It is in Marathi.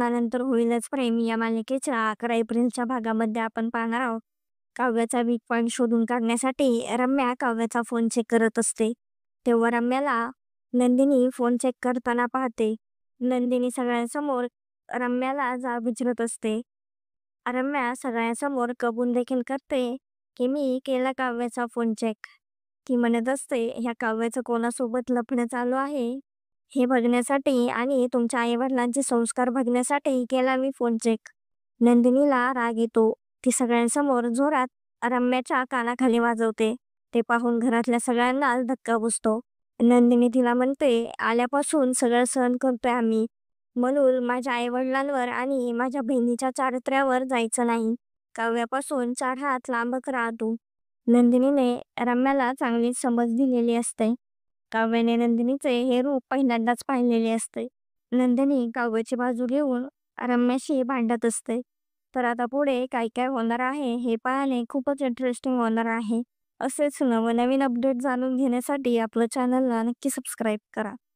लग्नानंतर होईलच प्रेम या मालिकेच्या 11 एप्रिलच्या भागामध्ये आपण पाहणार आहोत. काव्याचा वीक पॉइंट शोधून काढण्यासाठी रम्या काव्याचा फोन चेक करत असते. तेव्हा रम्याला नंदिनी फोन चेक करताना पाहते. नंदिनी सगळ्यांसमोर रम्याला जाब विचारत असते. रम्या सगळ्यांसमोर कबूल देखील करते की मी केला काव्याचा फोन चेक. ती म्हणत असते, ह्या काव्याचं कोणासोबत लफडं चालू आहे हे बघण्यासाठी आणि तुमच्या आईवडिलांचे संस्कार बघण्यासाठी केला मी फोन चेक. नंदिनीला राग येतो. ती सगळ्यांसमोर जोरात रम्याच्या कानाखाली वाजवते. ते पाहून घरातल्या सगळ्यांना धक्का बसतो. नंदिनी तिला म्हणते, आल्यापासून सगळं सहन करतोय आम्ही, म्हणून माझ्या आईवडिलांवर आणि माझ्या बहिणीच्या चारित्र्यावर जायचं नाही. काव्यापासून 4 हात लांब करा तू. नंदिनीने रम्याला चांगली समज दिलेली असते. काव्याने नंदिनीचे हे रूप पहिल्यांदाच पाहिलेले असते. नंदिनी काव्याची बाजू घेऊन रम्याशी भांडत असते. तर आता पुढे काय काय होणार आहे हे पाहणे खूपच इंटरेस्टिंग होणार आहे. असेच नवनवीन अपडेट जाणून घेण्यासाठी आपलं चॅनलला नक्की सबस्क्राईब करा.